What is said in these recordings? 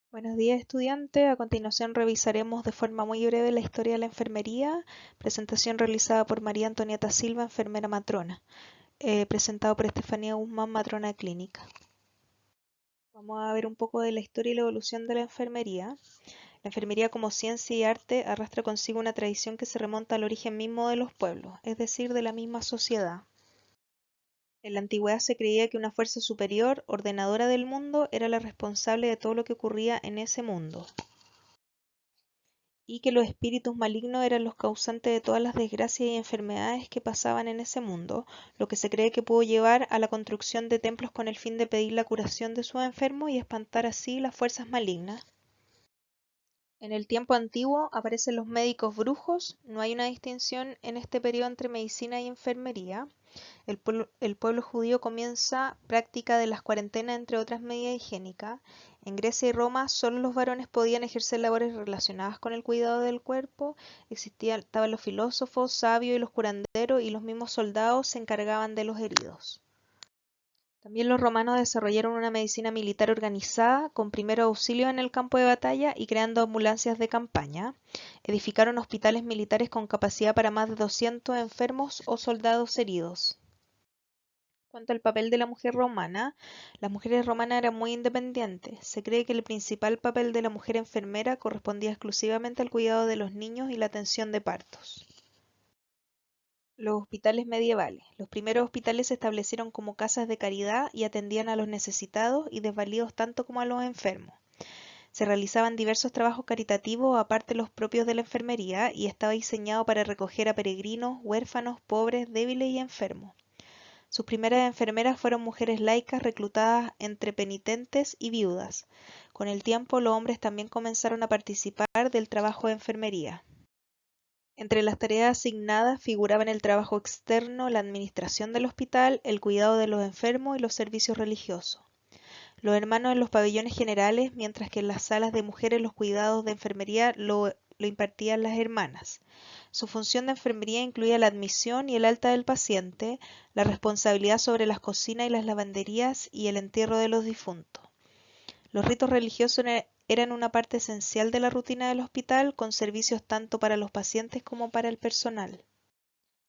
Buenos días, estudiante. A continuación revisaremos de forma muy breve la historia de la enfermería, presentación realizada por María Antonieta Silva, enfermera matrona, presentado por Estefanía Guzmán, matrona clínica. Vamos a ver un poco de la historia y la evolución de la enfermería. La enfermería como ciencia y arte arrastra consigo una tradición que se remonta al origen mismo de los pueblos, es decir, de la misma sociedad. En la antigüedad se creía que una fuerza superior, ordenadora del mundo, era la responsable de todo lo que ocurría en ese mundo, y que los espíritus malignos eran los causantes de todas las desgracias y enfermedades que pasaban en ese mundo, lo que se cree que pudo llevar a la construcción de templos con el fin de pedir la curación de sus enfermos y espantar así las fuerzas malignas. En el tiempo antiguo aparecen los médicos brujos, no hay una distinción en este periodo entre medicina y enfermería. El pueblo judío comienza práctica de las cuarentenas entre otras medidas higiénicas. En Grecia y Roma solo los varones podían ejercer labores relacionadas con el cuidado del cuerpo. Estaban los filósofos, sabios y los curanderos, y los mismos soldados se encargaban de los heridos. También los romanos desarrollaron una medicina militar organizada, con primeros auxilios en el campo de batalla y creando ambulancias de campaña. Edificaron hospitales militares con capacidad para más de 200 enfermos o soldados heridos. Cuanto al papel de la mujer romana, las mujeres romanas eran muy independientes. Se cree que el principal papel de la mujer enfermera correspondía exclusivamente al cuidado de los niños y la atención de partos. Los hospitales medievales. Los primeros hospitales se establecieron como casas de caridad y atendían a los necesitados y desvalidos tanto como a los enfermos. Se realizaban diversos trabajos caritativos aparte los propios de la enfermería y estaba diseñado para recoger a peregrinos, huérfanos, pobres, débiles y enfermos. Sus primeras enfermeras fueron mujeres laicas reclutadas entre penitentes y viudas. Con el tiempo, los hombres también comenzaron a participar del trabajo de enfermería. Entre las tareas asignadas figuraban el trabajo externo, la administración del hospital, el cuidado de los enfermos y los servicios religiosos. Los hermanos en los pabellones generales, mientras que en las salas de mujeres los cuidados de enfermería lo impartían las hermanas. Su función de enfermería incluía la admisión y el alta del paciente, la responsabilidad sobre las cocinas y las lavanderías y el entierro de los difuntos. Los ritos religiosos eran una parte esencial de la rutina del hospital, con servicios tanto para los pacientes como para el personal.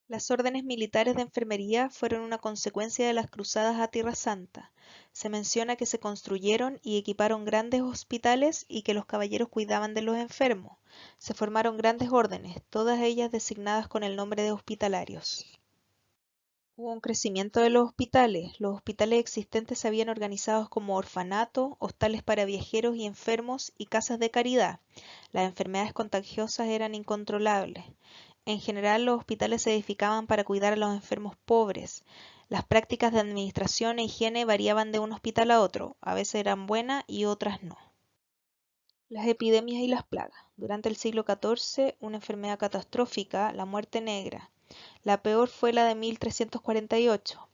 Las órdenes militares de enfermería fueron una consecuencia de las cruzadas a Tierra Santa. Se menciona que se construyeron y equiparon grandes hospitales y que los caballeros cuidaban de los enfermos. Se formaron grandes órdenes, todas ellas designadas con el nombre de hospitalarios. Hubo un crecimiento de los hospitales. Los hospitales existentes se habían organizado como orfanatos, hostales para viajeros y enfermos y casas de caridad. Las enfermedades contagiosas eran incontrolables. En general, los hospitales se edificaban para cuidar a los enfermos pobres. Las prácticas de administración e higiene variaban de un hospital a otro, a veces eran buenas y otras no. Las epidemias y las plagas. Durante el siglo XIV, una enfermedad catastrófica, la muerte negra. La peor fue la de 1348.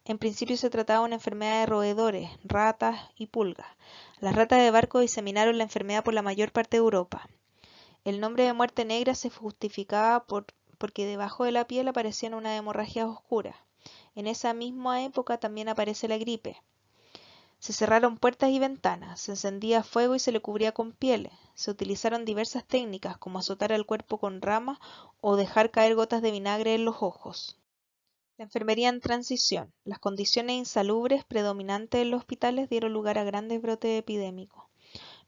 En principio se trataba de una enfermedad de roedores, ratas y pulgas. Las ratas de barco diseminaron la enfermedad por la mayor parte de Europa. El nombre de muerte negra se justificaba porque debajo de la piel aparecían unas hemorragias oscuras. En esa misma época también aparece la gripe. Se cerraron puertas y ventanas, se encendía fuego y se le cubría con pieles. Se utilizaron diversas técnicas como azotar al cuerpo con ramas o dejar caer gotas de vinagre en los ojos. La enfermería en transición. Las condiciones insalubres predominantes en los hospitales dieron lugar a grandes brotes epidémicos.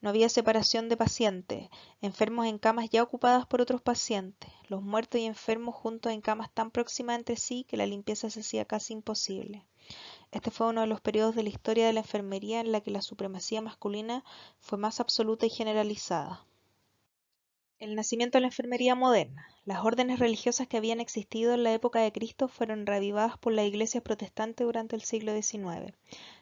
No había separación de pacientes, enfermos en camas ya ocupadas por otros pacientes, los muertos y enfermos juntos en camas tan próximas entre sí que la limpieza se hacía casi imposible. Este fue uno de los periodos de la historia de la enfermería en la que la supremacía masculina fue más absoluta y generalizada. El nacimiento de la enfermería moderna. Las órdenes religiosas que habían existido en la época de Cristo fueron reavivadas por las iglesias protestantes durante el siglo XIX.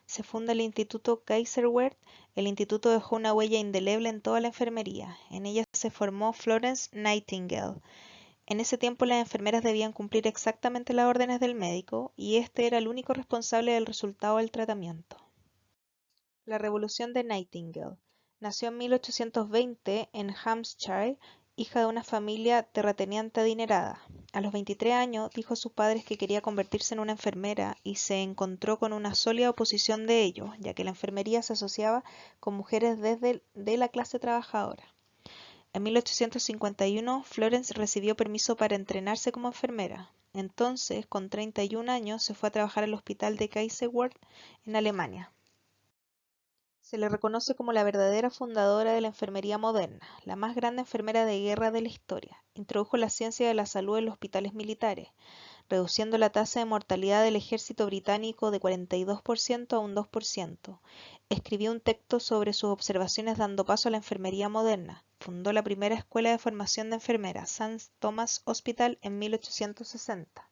Se funda el Instituto Kaiserswerth. El instituto dejó una huella indeleble en toda la enfermería. En ella se formó Florence Nightingale. En ese tiempo las enfermeras debían cumplir exactamente las órdenes del médico, y este era el único responsable del resultado del tratamiento. La revolución de Nightingale. Nació en 1820 en Hampshire hija de una familia terrateniente adinerada. A los 23 años dijo a sus padres que quería convertirse en una enfermera y se encontró con una sólida oposición de ellos, ya que la enfermería se asociaba con mujeres de la clase trabajadora. En 1851, Florence recibió permiso para entrenarse como enfermera. Entonces, con 31 años, se fue a trabajar al hospital de Kaiserwerth en Alemania. Se le reconoce como la verdadera fundadora de la enfermería moderna, la más grande enfermera de guerra de la historia. Introdujo la ciencia de la salud en los hospitales militares, reduciendo la tasa de mortalidad del ejército británico de 42% a un 2%. Escribió un texto sobre sus observaciones dando paso a la enfermería moderna. Fundó la primera escuela de formación de enfermeras, St. Thomas Hospital, en 1860.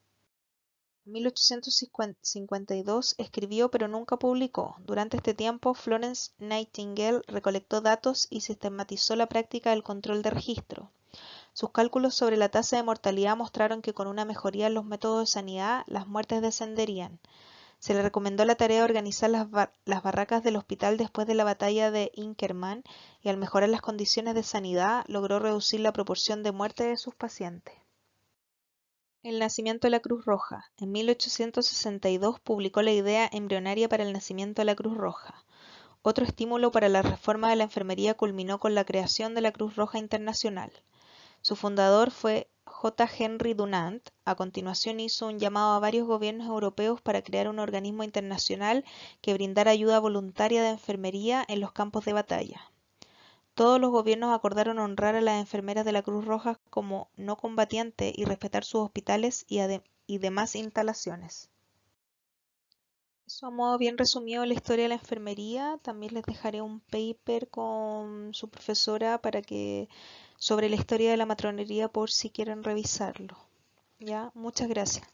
En 1852 escribió pero nunca publicó. Durante este tiempo, Florence Nightingale recolectó datos y sistematizó la práctica del control de registro. Sus cálculos sobre la tasa de mortalidad mostraron que con una mejoría en los métodos de sanidad, las muertes descenderían. Se le recomendó la tarea de organizar las barracas del hospital después de la batalla de Inkerman y al mejorar las condiciones de sanidad, logró reducir la proporción de muertes de sus pacientes. El nacimiento de la Cruz Roja. En 1862 publicó la idea embrionaria para el nacimiento de la Cruz Roja. Otro estímulo para la reforma de la enfermería culminó con la creación de la Cruz Roja Internacional. Su fundador fue J. Henry Dunant. A continuación hizo un llamado a varios gobiernos europeos para crear un organismo internacional que brindara ayuda voluntaria de enfermería en los campos de batalla. Todos los gobiernos acordaron honrar a las enfermeras de la Cruz Roja como no combatientes y respetar sus hospitales y demás instalaciones. Eso a modo bien resumido la historia de la enfermería. También les dejaré un paper con su profesora sobre la historia de la matronería por si quieren revisarlo. ¿Ya? Muchas gracias.